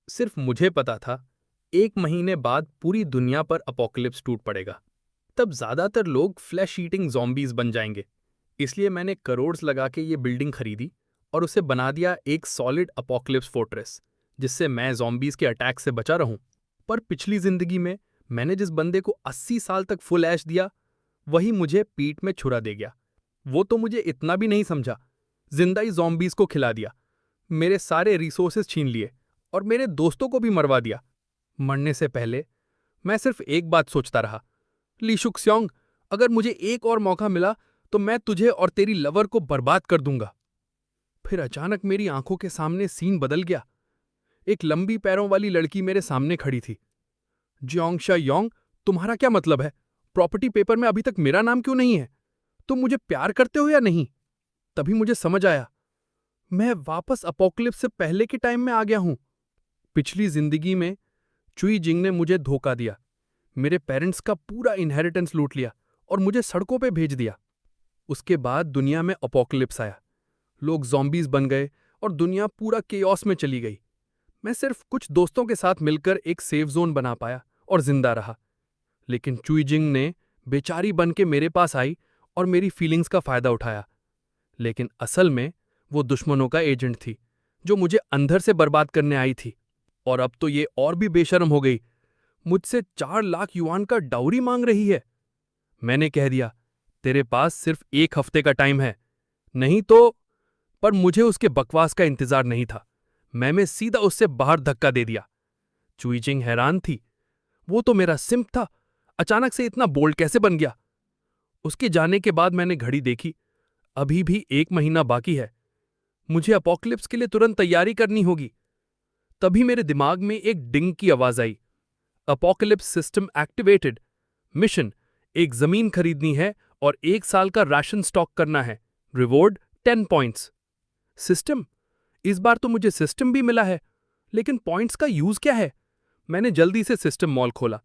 सिर्फ मुझे पता था, 1 महीने बाद पूरी दुनिया पर अपोकलिप्स टूट पड़ेगा। तब ज्यादातर लोग फ्लैश ईटिंग ज़ॉम्बीज़ बन जाएंगे। इसलिए मैंने करोड़ लगा के ये बिल्डिंग खरीदी और उसे बना दिया एक सॉलिड अपोकलिप्स फोर्ट्रेस, जिससे मैं ज़ॉम्बीज़ के अटैक से बचा रहूं। पर पिछली जिंदगी में मैंने जिस बंदे को 80 साल तक फुल ऐश दिया, वही मुझे पीठ में छुरा दे गया। वो तो मुझे इतना भी नहीं समझा, जिंदा ही ज़ॉम्बीज़ को खिला दिया, मेरे सारे रिसोर्सेज छीन लिए और मेरे दोस्तों को भी मरवा दिया। मरने से पहले मैं सिर्फ एक बात सोचता रहा, ली शुक्स्योंग, अगर मुझे एक और मौका मिला तो मैं तुझे और तेरी लवर को बर्बाद कर दूंगा। फिर अचानक मेरी आंखों के सामने सीन बदल गया। एक लंबी पैरों वाली लड़की मेरे सामने खड़ी थी। जियोंग योंग, तुम्हारा क्या मतलब है? प्रॉपर्टी पेपर में अभी तक मेरा नाम क्यों नहीं है? तुम मुझे प्यार करते हो या नहीं? तभी मुझे समझ आया, मैं वापस अपोकलिप्स से पहले के टाइम में आ गया हूं। पिछली जिंदगी में चुई जिंग ने मुझे धोखा दिया, मेरे पेरेंट्स का पूरा इनहेरिटेंस लूट लिया और मुझे सड़कों पे भेज दिया। उसके बाद दुनिया में अपोकलिप्स आया, लोग ज़ॉम्बीज़ बन गए और दुनिया पूरा केओस में चली गई। मैं सिर्फ कुछ दोस्तों के साथ मिलकर एक सेफ जोन बना पाया और जिंदा रहा। लेकिन चुईजिंग ने बेचारी बन के मेरे पास आई और मेरी फीलिंग्स का फायदा उठाया। लेकिन असल में वो दुश्मनों का एजेंट थी, जो मुझे अंदर से बर्बाद करने आई थी। और अब तो ये और भी बेशर्म हो गई, मुझसे 4 लाख युआन का डाउरी मांग रही है। मैंने कह दिया, तेरे पास सिर्फ 1 हफ्ते का टाइम है, नहीं तो। पर मुझे उसके बकवास का इंतजार नहीं था। मैंने सीधा उससे बाहर धक्का दे दिया। चुईजिंग हैरान थी, वो तो मेरा सिम्प था, अचानक से इतना बोल्ड कैसे बन गया? उसके जाने के बाद मैंने घड़ी देखी, अभी भी 1 महीना बाकी है। मुझे अपोकलिप्स के लिए तुरंत तैयारी करनी होगी। तभी मेरे दिमाग में एक डिंग की आवाज आई, अपोकलिप्स सिस्टम एक्टिवेटेड। मिशन, एक जमीन खरीदनी है और 1 साल का राशन स्टॉक करना है। Reward 10 points. सिस्टम? इस बार तो मुझे सिस्टम भी मिला है, लेकिन पॉइंट्स का यूज क्या है? मैंने जल्दी से सिस्टम मॉल खोला।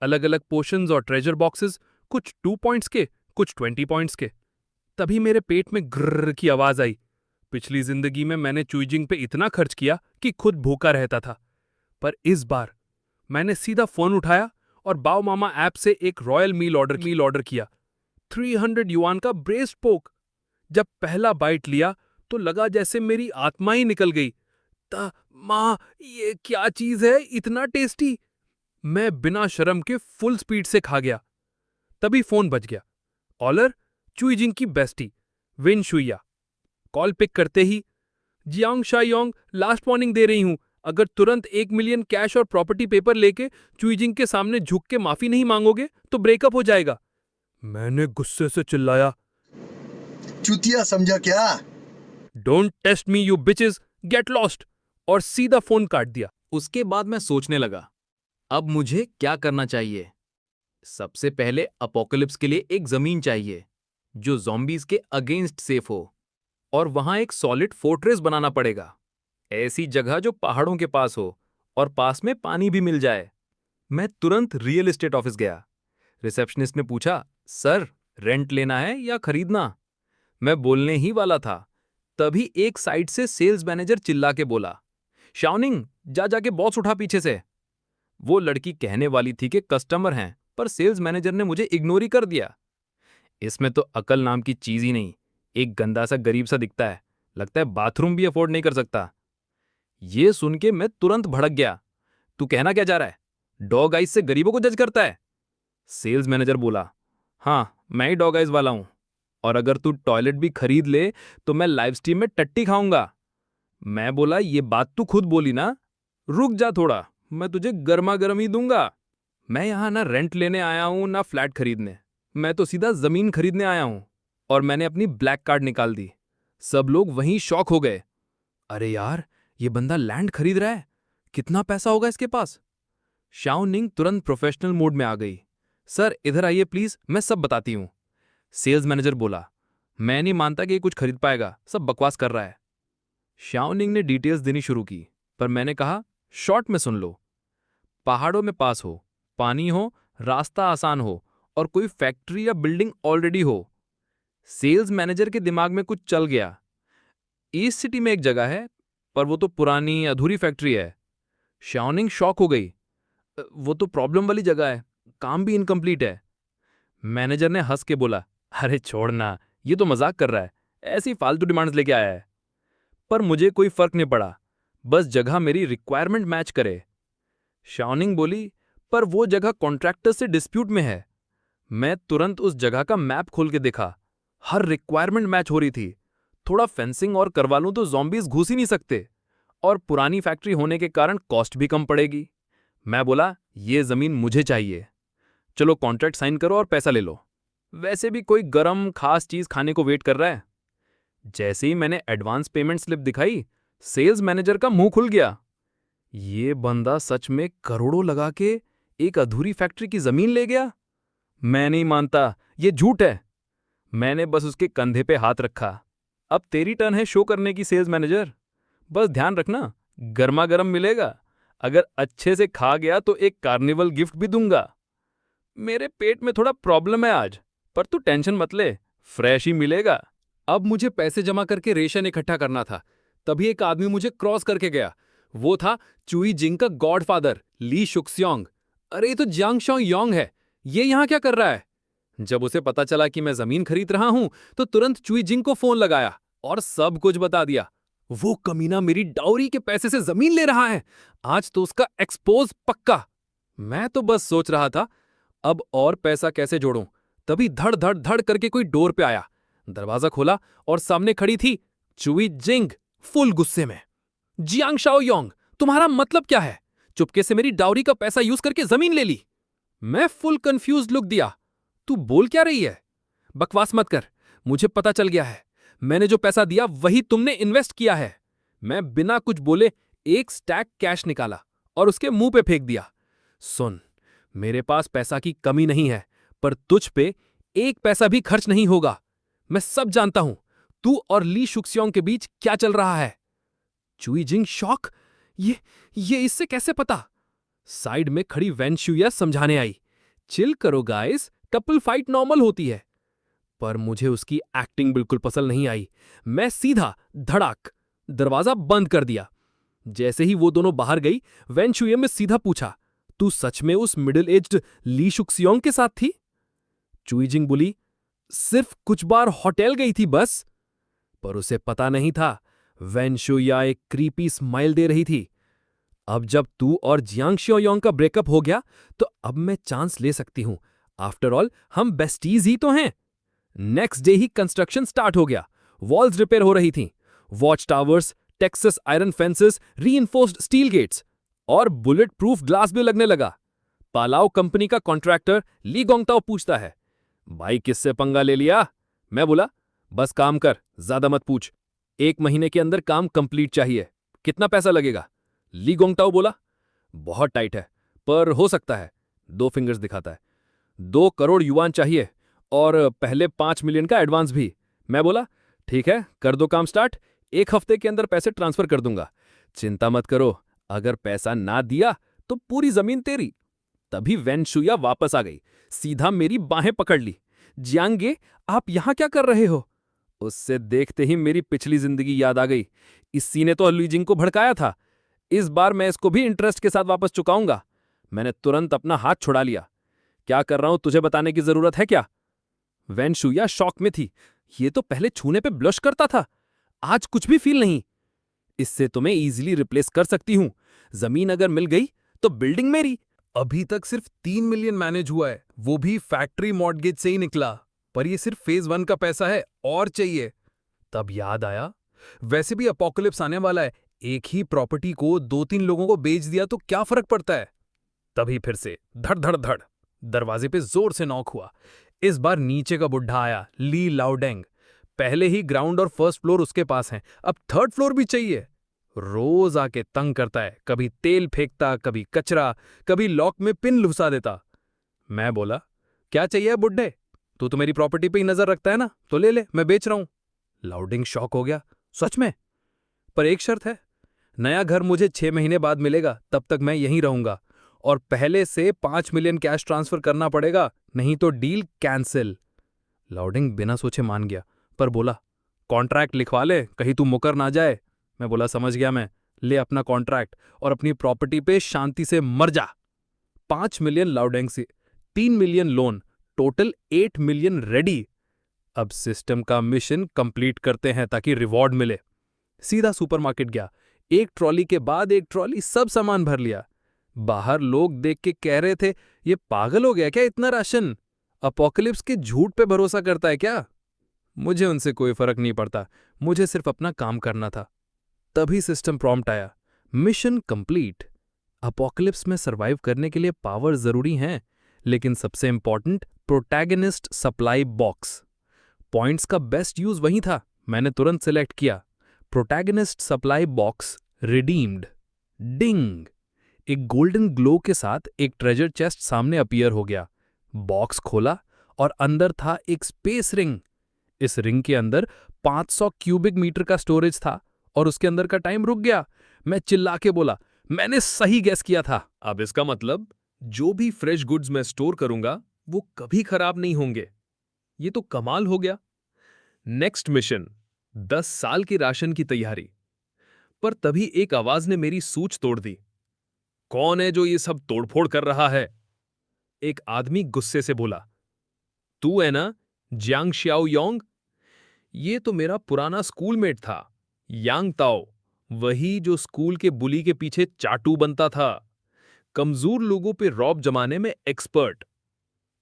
अलग अलग पोशंस और ट्रेजर बॉक्सेस, कुछ 2 पॉइंट्स के, कुछ 20 पॉइंट्स के। तभी मेरे पेट में ग्रर की आवाज आई। पिछली जिंदगी में मैंने चुईजिंग पे इतना खर्च किया कि खुद भूखा रहता था। पर इस बार मैंने सीधा फोन उठाया और बाओ मामा ऐप से एक रॉयल मील ऑर्डर किया। 300 युआन का ब्रेस्ट पोक। जब पहला बाइट लिया तो लगा जैसे मेरी आत्मा ही निकल गई। ता माँ, ये क्या चीज है, इतना टेस्टी! मैं बिना शर्म के फुल स्पीड से खा गया। तभी फोन बज गया। ऑलर, चुईजिंग की बेस्टी विन शुइया। कॉल पिक करते ही, जियांग शायोंग, लास्ट वार्निंग दे रही हूं, अगर तुरंत 1 मिलियन कैश और प्रॉपर्टी पेपर लेके चुईजिंग के सामने झुक के माफी नहीं मांगोगे तो ब्रेकअप हो जाएगा। मैंने गुस्से से चिल्लाया, चुतिया समझा क्या? Don't test me you bitches, get lost, और सीधा फोन काट दिया। उसके बाद मैं सोचने लगा, अब मुझे क्या करना चाहिए। सबसे पहले अपोकलिप्स के लिए एक जमीन चाहिए जो ज़ॉम्बीज के अगेंस्ट सेफ हो, और वहां एक सॉलिड फोर्ट्रेस बनाना पड़ेगा। ऐसी जगह जो पहाड़ों के पास हो और पास में पानी भी मिल जाए। मैं तुरंत रियल एस्टेट ऑफिस गया। रिसेप्शनिस्ट ने पूछा, सर, रेंट लेना है या खरीदना? मैं बोलने ही वाला था, तभी एक साइड से सेल्स मैनेजर चिल्ला के बोला, शाओनिंग, जा जाके बॉक्स उठा पीछे से। वो लड़की कहने वाली थी कि कस्टमर हैं, पर सेल्स मैनेजर ने मुझे इग्नोर ही कर दिया। इसमें तो अकल नाम की चीज ही नहीं, एक गंदा सा गरीब सा दिखता है, लगता है बाथरूम भी अफोर्ड नहीं कर सकता। ये सुन के मैं तुरंत भड़क गया। तू कहना क्या चाह रहा है? डॉग आइज से गरीबों को जज करता है? सेल्स मैनेजर बोला, हाँ, मैं ही डॉग आइज वाला हूं, और अगर तू टॉयलेट भी खरीद ले तो मैं लाइव स्ट्रीम में टट्टी खाऊंगा। मैं बोला, ये बात तू खुद बोली ना, रुक जा थोड़ा, मैं तुझे गर्मा गर्म ही दूंगा। मैं यहां ना रेंट लेने आया हूं ना फ्लैट खरीदने, मैं तो सीधा जमीन खरीदने आया हूं। और मैंने अपनी ब्लैक कार्ड निकाल दी। सब लोग वहीं शॉक हो गए। अरे यार, ये बंदा लैंड खरीद रहा है, कितना पैसा होगा इसके पास? शाओ निंग तुरंत प्रोफेशनल मोड में आ गई। सर, इधर आइए प्लीज, मैं सब बताती हूं। सेल्स मैनेजर बोला, मैं नहीं मानता कि ये कुछ खरीद पाएगा, सब बकवास कर रहा है। शाओनिंग ने डिटेल्स देनी शुरू की, पर मैंने कहा, शॉर्ट में सुन लो। पहाड़ों में पास हो, पानी हो, रास्ता आसान हो, और कोई फैक्ट्री या बिल्डिंग ऑलरेडी हो। सेल्स मैनेजर के दिमाग में कुछ चल गया। ईस्ट सिटी में एक जगह है, पर वो तो पुरानी अधूरी फैक्ट्री है। शाओनिंग शॉक हो गई। वो तो प्रॉब्लम वाली जगह है, काम भी इनकम्प्लीट है। मैनेजर ने हंस के बोला, अरे छोड़ना, ये तो मजाक कर रहा है, ऐसी फालतू डिमांड्स लेके आया है। पर मुझे कोई फर्क नहीं पड़ा, बस जगह मेरी रिक्वायरमेंट मैच करे। शाओनिंग बोली, पर वो जगह कॉन्ट्रैक्टर से डिस्प्यूट में है। मैं तुरंत उस जगह का मैप खोल के देखा, हर रिक्वायरमेंट मैच हो रही थी। थोड़ा फेंसिंग और करवा लूं तो ज़ॉम्बीज घुस ही नहीं सकते, और पुरानी फैक्ट्री होने के कारण कॉस्ट भी कम पड़ेगी। मैं बोला, ये जमीन मुझे चाहिए, चलो कॉन्ट्रैक्ट साइन करो और पैसा ले लो। वैसे भी कोई गरम खास चीज खाने को वेट कर रहा है। जैसे ही मैंने एडवांस पेमेंट स्लिप दिखाई, सेल्स मैनेजर का मुंह खुल गया। ये बंदा सच में करोड़ों लगा के एक अधूरी फैक्ट्री की जमीन ले गया? मैं नहीं मानता, ये झूठ है। मैंने बस उसके कंधे पे हाथ रखा। अब तेरी टर्न है शो करने की, सेल्स मैनेजर। बस ध्यान रखना, गर्मा गर्म मिलेगा। अगर अच्छे से खा गया तो एक कार्निवल गिफ्ट भी दूंगा। मेरे पेट में थोड़ा प्रॉब्लम है आज, पर तू टेंशन मत ले, फ्रेश ही मिलेगा। अब मुझे पैसे जमा करके रेशन इकट्ठा करना था। तभी एक आदमी मुझे क्रॉस करके गया। वो था चुई जिंग का गॉडफादर ली शुक्स्योंग। अरे ये तो जियांग शॉ योंग है, ये यहाँ क्या कर रहा है? जब उसे पता चला कि मैं जमीन खरीद रहा हूं तो तुरंत चुई जिंग को फोन लगाया और सब कुछ बता दिया। वो कमीना मेरी डाउरी के पैसे से जमीन ले रहा है, आज तो उसका एक्सपोज पक्का। मैं तो बस सोच रहा था अब और पैसा कैसे जोड़ूं, तभी धड़ धड़ धड़ करके कोई डोर पे आया। दरवाजा खोला और सामने खड़ी थी चुई जिंग, फुल गुस्से में। जियांग शाओयोंग, तुम्हारा मतलब क्या है? चुपके से मेरी डाउरी का पैसा यूज करके जमीन ले ली। मैं फुल कंफ्यूज लुक दिया। तू बोल क्या रही है? बकवास मत कर, मुझे पता चल गया है। मैंने जो पैसा दिया वही तुमने इन्वेस्ट किया है। मैं बिना कुछ बोले एक स्टैक कैश निकाला और उसके मुंह पे फेंक दिया। सुन, मेरे पास पैसा की कमी नहीं है, पर तुझ पे एक पैसा भी खर्च नहीं होगा। मैं सब जानता हूं, तू और ली शुक्स्योंग के बीच क्या चल रहा है। चुई जिंग शॉक, ये इससे कैसे पता? साइड में खड़ी वैन शुया समझाने आई, चिल करो गाइस, कपल फाइट नॉर्मल होती है। पर मुझे उसकी एक्टिंग बिल्कुल पसंद नहीं आई। मैं सीधा धड़ाक दरवाजा बंद कर दिया। जैसे ही वो दोनों बाहर गई, वैन शुए में सीधा पूछा, तू सच में उस मिडिल एज्ड ली शुक्स्योंग के साथ थी? चुईजिंग बोली, सिर्फ कुछ बार होटल गई थी बस। पर उसे पता नहीं था वैन शुया एक क्रीपी स्माइल दे रही थी। अब जब तू और जियांग शियोयोंग का ब्रेकअप हो गया तो अब मैं चांस ले सकती हूं। आफ्टर ऑल हम बेस्टीज ही तो हैं। नेक्स्ट डे ही कंस्ट्रक्शन स्टार्ट हो गया। वॉल्स रिपेयर हो रही थीं, watch towers, Texas iron fences, reinforced steel gates और बुलेट प्रूफ ग्लास भी लगने लगा। पालाओ कंपनी का कॉन्ट्रैक्टर ली गोंगताओ पूछता है, भाई किससे पंगा ले लिया? मैं बोला, बस काम कर, ज्यादा मत पूछ। 1 महीने के अंदर काम कंप्लीट चाहिए, कितना पैसा लगेगा? ली गोंगताओ बोला, बहुत टाइट है, पर हो सकता है। 2 फिंगर्स दिखाता है। 2 करोड़ युआन चाहिए और पहले 5 मिलियन का एडवांस भी। मैं बोला, ठीक है, कर दो काम स्टार्ट, 1 हफ्ते के अंदर पैसे ट्रांसफर कर दूंगा। चिंता मत करो, अगर पैसा ना दिया तो पूरी जमीन तेरी। तभी वैन शुया वापस आ गई, सीधा मेरी बाहें पकड़ ली। जियांगे, आप यहां क्या कर रहे हो? उससे देखते ही मेरी पिछली जिंदगी याद आ गई। इसी ने तो लीजिंग को भड़काया था। इस बार मैं इसको भी इंटरेस्ट के साथ वापस चुकाऊंगा। मैंने तुरंत अपना हाथ छुड़ा लिया। क्या कर रहा हूं तुझे बताने की जरूरत है क्या? वैन शुया शॉक में थी। ये तो पहले छूने पे ब्लश करता था, आज कुछ भी फील नहीं। इससे तो मैं इजीली रिप्लेस कर सकती हूं। जमीन अगर मिल गई तो बिल्डिंग मेरी। अभी तक सिर्फ 3 मिलियन मैनेज हुआ है, वो भी फैक्ट्री मॉर्टगेज से ही निकला। पर ये सिर्फ फेज 1 का पैसा है, और चाहिए। तब याद आया, वैसे भी अपोकलिप्स आने वाला है, एक ही प्रॉपर्टी को 2-3 लोगों को बेच दिया तो क्या फर्क पड़ता है। तभी फिर से धड़ धड़ धड़ दरवाजे पे जोर से नॉक हुआ। इस बार नीचे का बुढ़ा आया, ली लाउडेंग। पहले ही ग्राउंड और फर्स्ट फ्लोर उसके पास हैं, अब 3rd फ्लोर भी चाहिए। रोज आके तंग करता है, कभी तेल फेंकता, कभी कचरा, कभी लॉक में पिन घुसा देता। मैं बोला, क्या चाहिए बुड्ढे? तू तो मेरी प्रॉपर्टी पे ही नजर रखता है ना, तो ले ले, मैं बेच रहा हूं। लाउडिंग शॉक हो गया, सच में? पर एक शर्त है, नया घर मुझे 6 महीने बाद मिलेगा, तब तक मैं यहीं रहूंगा। और पहले से 5 मिलियन कैश ट्रांसफर करना पड़ेगा, नहीं तो डील कैंसिल। लाउडिंग बिना सोचे मान गया, पर बोला, कॉन्ट्रैक्ट लिखवा ले, कहीं तू मुकर ना जाए। मैं बोला, समझ गया मैं। ले अपना कॉन्ट्रैक्ट और अपनी प्रॉपर्टी पे शांति से मर जा। 5 मिलियन लाउडेंसी, 3 million loan, total 8 million ready. अब सिस्टम का मिशन कंप्लीट करते हैं ताकि रिवॉर्ड मिले। सीधा सुपरमार्केट गया, एक ट्रॉली के बाद एक ट्रॉली सब सामान भर लिया। बाहर लोग देख के कह रहे थे, ये पागल हो गया क्या, इतना राशन? अपोकलिप्स के झूठ पे भरोसा करता है क्या? मुझे उनसे कोई फर्क नहीं पड़ता, मुझे सिर्फ अपना काम करना था। तभी सिस्टम प्रॉम्प्ट आया, मिशन कंप्लीट। अपोकलिप्स में सरवाइव करने के लिए पावर जरूरी हैं, लेकिन सबसे important protagonist supply box. Points का बेस्ट यूज वहीं था, मैंने तुरंत सिलेक्ट किया। Protagonist supply box redeemed. Ding! एक गोल्डन ग्लो के साथ एक ट्रेजर चेस्ट सामने अपीयर हो गया। बॉक्स खोला और अंदर था एक स्पेस रिंग। इस रिंग के अंदर 500 क्यूबिक मीटर का स्टोरेज था और उसके अंदर का टाइम रुक गया। मैं चिल्ला के बोला, मैंने सही गैस किया था। अब इसका मतलब जो भी फ्रेश गुड्स मैं स्टोर करूंगा वो कभी खराब नहीं होंगे। ये तो कमाल हो गया। नेक्स्ट मिशन, 10 साल के राशन की तैयारी। पर तभी एक आवाज ने मेरी सूझ तोड़ दी। कौन है जो ये सब तोड़फोड़ कर रहा है? एक आदमी गुस्से से बोला, तू है ना, जियांग श्याओ योंग? ये तो मेरा पुराना स्कूलमेट था, यांग ताओ, वही जो स्कूल के बुली के पीछे चाटू बनता था, कमजोर लोगों पे रौब जमाने में एक्सपर्ट।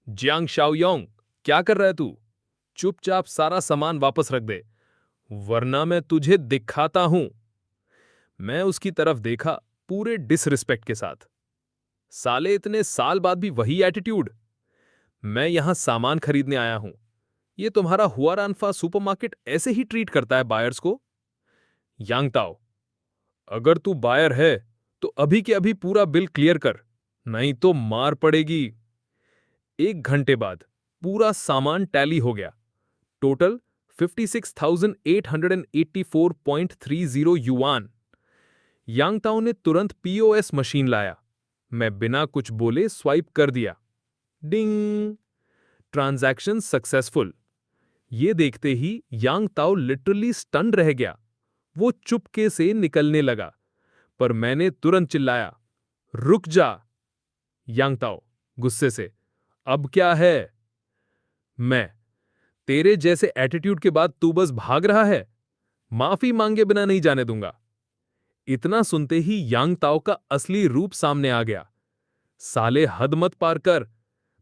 जियांग शाओयोंग, क्या कर रहा है तू? चुपचाप सारा सामान वापस रख दे, वरना मैं तुझे दिखाता हूं। मैं उसकी तरफ देखा, पूरे डिसरिस्पेक्ट के साथ। साले, इतने साल बाद भी वही एटीट्यूड? मैं यहां सामान खरीदने आया हूं। ये तुम्हारा हुआरानफा सुपरमार्केट ऐसे ही ट्रीट करता है बायर्स को? यांग ताओ, अगर तू बायर है तो अभी के अभी पूरा बिल क्लियर कर, नहीं तो मार पड़ेगी। 1 घंटे बाद पूरा सामान टैली हो गया। Total 56,884.30 yuan. यांग ताओ ने तुरंत पीओएस मशीन लाया। मैं बिना कुछ बोले स्वाइप कर दिया। डिंग! Transaction successful. ये देखते ही यांग ताओ लिटरली स्टन रह गया। वो चुपके से निकलने लगा, पर मैंने तुरंत चिल्लाया, रुक जा! यांग ताओ गुस्से से, अब क्या है? मैं, तेरे जैसे एटीट्यूड के बाद तू बस भाग रहा है? माफी मांगे बिना नहीं जाने दूंगा। इतना सुनते ही यांग ताओ का असली रूप सामने आ गया। साले, हद मत पार कर,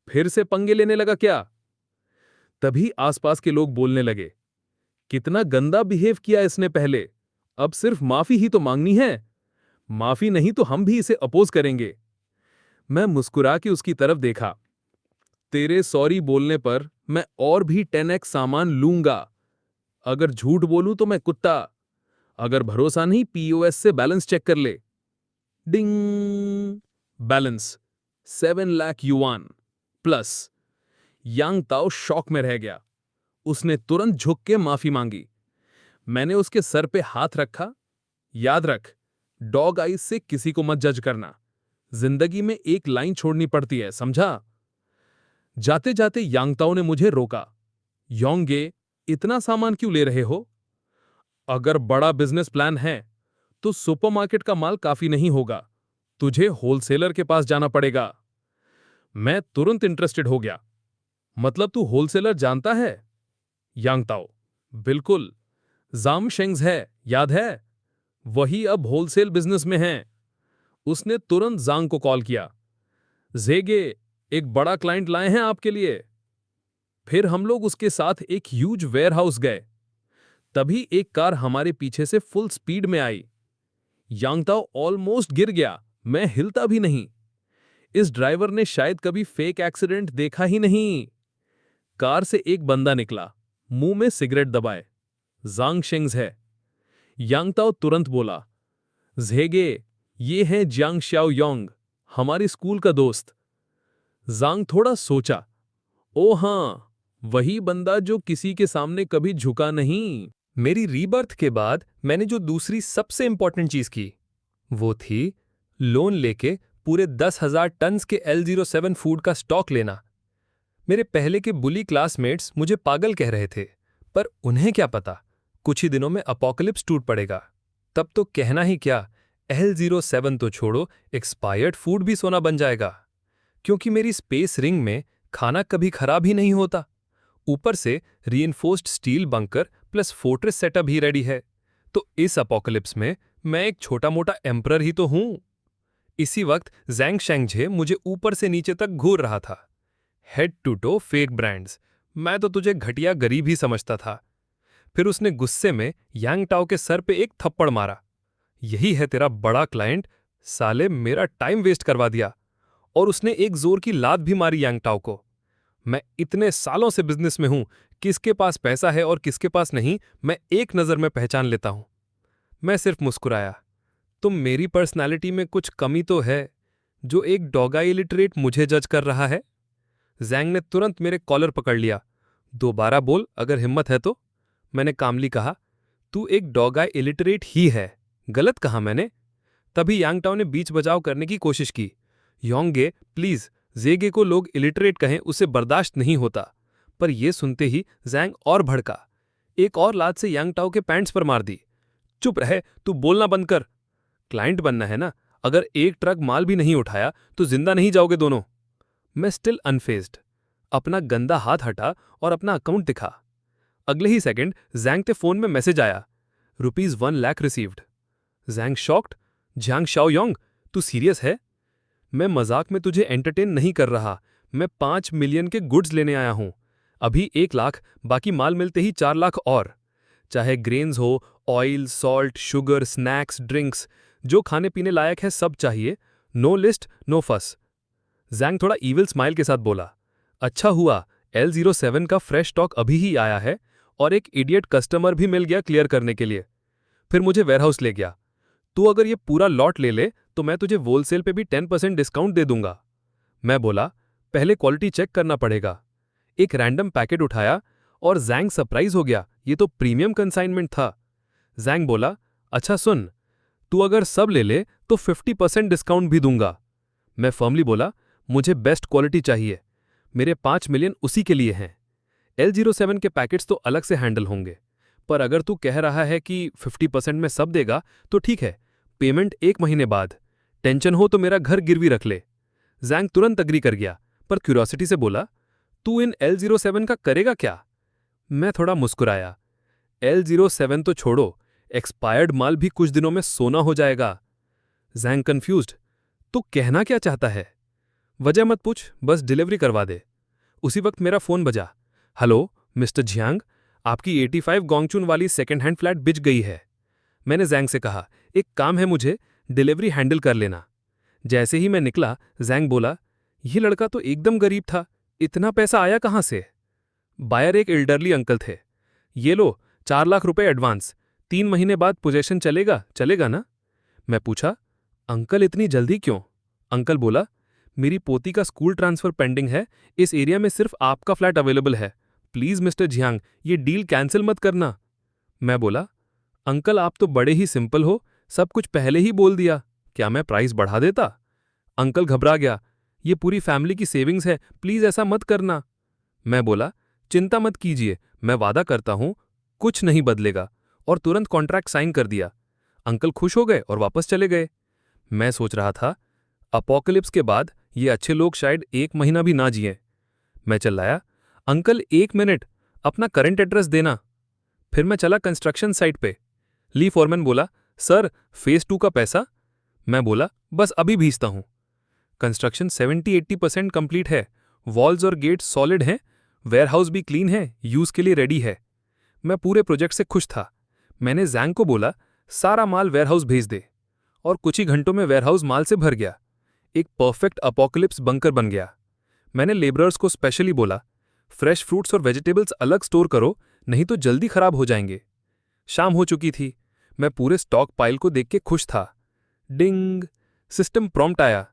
फिर से पंगे लेने लगा क्या? तभी आसपास के लोग बोलने लगे, कितना गंदा बिहेव किया इसने पहले, अब सिर्फ माफी ही तो मांगनी है। माफी नहीं तो हम भी इसे अपोज करेंगे। मैं मुस्कुरा के उसकी तरफ देखा। तेरे सॉरी बोलने पर मैं और भी 10x सामान लूंगा। अगर झूठ बोलूं तो मैं कुत्ता। अगर भरोसा नहीं, पीओएस से बैलेंस चेक कर ले। Ding! Balance 7 lakh yuan plus. Yang Tao shock में रह गया। उसने तुरंत झुक के माफी मांगी। मैंने उसके सर पे हाथ रखा। याद रख, डॉग आइज से किसी को मत जज करना। जिंदगी में एक लाइन छोड़नी पड़ती है, समझा? जाते जाते यांग ताओ ने मुझे रोका। योंगे, इतना सामान क्यों ले रहे हो? अगर बड़ा बिजनेस प्लान है तो सुपरमार्केट का माल काफी नहीं होगा, तुझे होलसेलर के पास जाना पड़ेगा। मैं तुरंत इंटरेस्टेड हो गया। मतलब तू होलसेलर जानता है? यांग ताओ, बिल्कुल, जाम शेंग्स है, याद है? वही अब होलसेल बिजनेस में हैं। उसने तुरंत जांग को कॉल किया। जेगे, एक बड़ा क्लाइंट लाए हैं आपके लिए। फिर हम लोग उसके साथ एक ह्यूज वेयरहाउस गए। तभी एक कार हमारे पीछे से फुल स्पीड में आई। यांग ताओ ऑलमोस्ट गिर गया, मैं हिलता भी नहीं। इस ड्राइवर ने शायद कभी फेक एक्सीडेंट देखा ही नहीं। कार से एक बंदा निकला, मुंह में सिगरेट दबाए। जांग शेंग्स है। यांग ताओ तुरंत बोला, जेगे, ये हैं जियांग श्याओ योंग, हमारे स्कूल का दोस्त। जांग थोड़ा सोचा। ओ हां, वही बंदा जो किसी के सामने कभी झुका नहीं। मेरी रीबर्थ के बाद मैंने जो दूसरी सबसे इंपॉर्टेंट चीज की वो थी लोन लेके पूरे 10,000 टन्स के L07 फूड का स्टॉक लेना। मेरे पहले के बुली क्लासमेट्स मुझे पागल कह रहे थे, पर उन्हें क्या पता कुछ ही दिनों में अपोकलिप्स टूट पड़ेगा। तब तो कहना ही क्या, L07 तो छोड़ो, एक्सपायर्ड फूड भी सोना बन जाएगा, क्योंकि मेरी स्पेस रिंग में खाना कभी खराब ही नहीं होता। ऊपर से reinforced steel bunker plus fortress setup ही रेडी है। तो इस अपोकलिप्स में मैं एक छोटा मोटा एम्परर ही तो हूं। इसी वक्त ज़ैंग शेंगझे मुझे ऊपर से नीचे तक घूर रहा था। Head to toe fake brands, मैं तो तुझे घटिया गरीब ही समझता था। फिर उसने गुस्से में यांग टाओ के सर पे एक थप्पड़ मारा। यही है तेरा बड़ा क्लाइंट, साले मेरा टाइम वेस्ट करवा दिया। और उसने एक जोर की लात भी मारी यांग टाओ को। मैं इतने सालों से बिजनेस में हूं, किसके पास पैसा है और किसके पास नहीं मैं एक नजर में पहचान लेता हूं। मैं सिर्फ मुस्कुराया। तुम मेरी पर्सनालिटी में कुछ कमी तो है, जो एक डॉगाई इलिटरेट मुझे जज कर रहा है। ज़ैंग ने तुरंत मेरे कॉलर पकड़ लिया। दोबारा बोल अगर हिम्मत है तो। मैंने कामली कहा, तू एक डॉगाई इलिटरेट ही है, गलत कहा मैंने। तभी यांगटाओ ने बीच बचाव करने की कोशिश की। योंगे प्लीज, ज़ेगे को लोग इलिटरेट कहें उसे बर्दाश्त नहीं होता। पर यह सुनते ही ज़ैंग और भड़का। एक और लात से यांगटाओ के पैंट्स पर मार दी। चुप रहे, तू बोलना बंद कर। क्लाइंट बनना है ना, अगर एक ट्रक माल भी नहीं उठाया तो जिंदा नहीं जाओगे दोनों। मैं स्टिल अनफेज्ड। अपना गंदा हाथ हटा और अपना अकाउंट दिखा। अगले ही सेकंड ज़ैंग के फोन में मैसेज आया, ₹1 lakh received. Zhang shocked, Zhang Shaoyong, तू सीरियस है? मैं मजाक में तुझे एंटरटेन नहीं कर रहा, मैं 5 मिलियन के गुड्स लेने आया हूं। अभी 1 लाख, बाकी माल मिलते ही 4 लाख और। चाहे ग्रेन्स हो, oil, salt, sugar, snacks, drinks, जो खाने पीने लायक है सब चाहिए। नो लिस्ट, नो फस। ज़ैंग थोड़ा ईविल स्माइल के साथ बोला, अच्छा हुआ L07 का फ्रेश स्टॉक अभी ही आया है और एक इडियट कस्टमर भी मिल गया क्लियर करने के लिए। फिर मुझे वेयरहाउस ले गया। तू अगर ये पूरा लॉट ले ले तो मैं तुझे होलसेल पे भी 10% डिस्काउंट दे दूंगा। मैं बोला, पहले क्वालिटी चेक करना पड़ेगा। एक रैंडम पैकेट उठाया और ज़ैंग सरप्राइज हो गया, ये तो प्रीमियम कंसाइनमेंट था। ज़ैंग बोला, अच्छा सुन, तू अगर सब ले ले तो 50% डिस्काउंट भी दूंगा। मैं फर्मली बोला, मुझे बेस्ट क्वालिटी चाहिए, मेरे 5 मिलियन उसी के लिए हैं। L07 के पैकेट्स तो अलग से हैंडल होंगे, पर अगर तू कह रहा है कि 50% में सब देगा तो ठीक है, पेमेंट 1 महीने बाद। टेंशन हो तो मेरा घर गिरवी रख ले। ज़ैंग तुरंत अग्री कर गया, पर क्यूरियोसिटी से बोला, तू इन L07 का करेगा क्या? मैं थोड़ा मुस्कुराया। L07 तो छोड़ो, एक्सपायर्ड माल भी कुछ दिनों में सोना हो जाएगा। ज़ैंग कंफ्यूज्ड, तू कहना क्या चाहता है? वजह मत पूछ, बस डिलीवरी करवा दे। उसी वक्त मेरा फोन बजा। हेलो मिस्टर झियांग, आपकी 85 गोंगचून वाली सेकंड हैंड फ्लैट बिक गई है। मैंने ज़ैंग से कहा, एक काम है मुझे, डिलीवरी हैंडल कर लेना। जैसे ही मैं निकला, ज़ैंग बोला, यह लड़का तो एकदम गरीब था, इतना पैसा आया कहां से? बायर एक एल्डरली अंकल थे। ये लो 4 लाख रुपए एडवांस, 3 महीने बाद पोजेशन चलेगा ना? मैं पूछा, अंकल इतनी जल्दी क्यों? अंकल बोला, मेरी पोती का स्कूल ट्रांसफर पेंडिंग है, इस एरिया में सिर्फ आपका फ्लैट अवेलेबल है। प्लीज मिस्टर झियांग, ये डील कैंसिल मत करना। मैं बोला, अंकल आप तो बड़े ही सिंपल हो, सब कुछ पहले ही बोल दिया, क्या मैं प्राइस बढ़ा देता? अंकल घबरा गया, ये पूरी फैमिली की सेविंग्स है, प्लीज ऐसा मत करना। मैं बोला, चिंता मत कीजिए, मैं वादा करता हूं कुछ नहीं बदलेगा, और तुरंत कॉन्ट्रैक्ट साइन कर दिया। अंकल खुश हो गए और वापस चले गए। मैं सोच रहा था, अपोकलिप्स के बाद ये अच्छे लोग शायद 1 महीना भी ना जिए। मैं चिल्लाया, अंकल 1 मिनट, अपना करंट एड्रेस देना। फिर मैं चला कंस्ट्रक्शन साइट पे। ली फॉरमैन बोला, सर फेज 2 का पैसा? मैं बोला, बस अभी भेजता हूं। कंस्ट्रक्शन 70-80% कंप्लीट है, वॉल्स और गेट्स सॉलिड हैं, वेयरहाउस भी क्लीन है, यूज के लिए रेडी है। मैं पूरे प्रोजेक्ट से खुश था। मैंने ज़ैंग को बोला, सारा माल वेयरहाउस भेज दे, और कुछ ही घंटों में वेयरहाउस माल से भर गया। एक परफेक्ट अपोकलिप्स बंकर बन गया। मैंने लेबरर्स को स्पेशली बोला, फ्रेश फ्रूट्स और वेजिटेबल्स अलग स्टोर करो, नहीं तो जल्दी खराब हो जाएंगे। शाम हो चुकी थी। मैं पूरे स्टॉक पाइल को देख के खुश था। डिंग, सिस्टम प्रॉम्प्ट आया,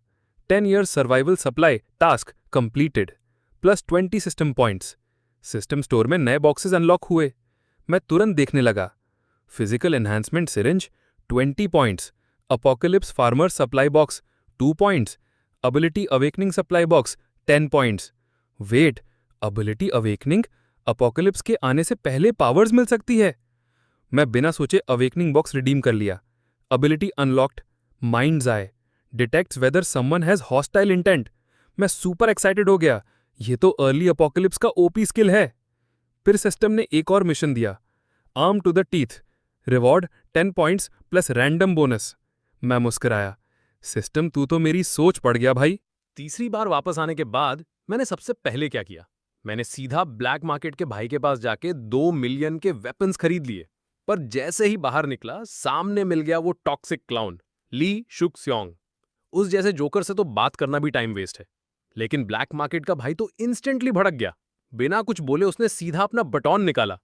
10 years survival supply task completed, +20 system points. System store में नए बॉक्सेस अनलॉक हुए। मैं तुरंत देखने लगा। Physical enhancement syringe 20 points, apocalypse farmer supply box 2 points, ability awakening supply box 10 points. Wait, ability awakening? Apocalypse के आने से पहले पावर्स मिल सकती है? मैं बिना सोचे अवेकनिंग बॉक्स रिडीम कर लिया। Ability unlocked. Mind's eye, detects whether someone has hostile intent. मैं सुपर एक्साइटेड हो गया, ये तो अर्ली अपोकलिप्स का ओपी स्किल है। फिर सिस्टम ने एक और मिशन दिया, arm to the teeth, reward 10 points plus random bonus. मैं मुस्कुराया, सिस्टम तू तो मेरी सोच पड़ गया भाई। तीसरी बार वापस आने के बाद मैंने सबसे पहले क्या किया, मैंने सीधा ब्लैक मार्केट के भाई के पास जाके 2 मिलियन के वेपन्स खरीद लिए। पर जैसे ही बाहर निकला, सामने मिल गया वो टॉक्सिक क्लाउन ली शुक स्योंग। उस जैसे जोकर से तो बात करना भी टाइम वेस्ट है। लेकिन ब्लैक मार्केट का भाई तो इंस्टेंटली भड़क गया। बिना कुछ बोले उसने सीधा अपना बटॉन निकाला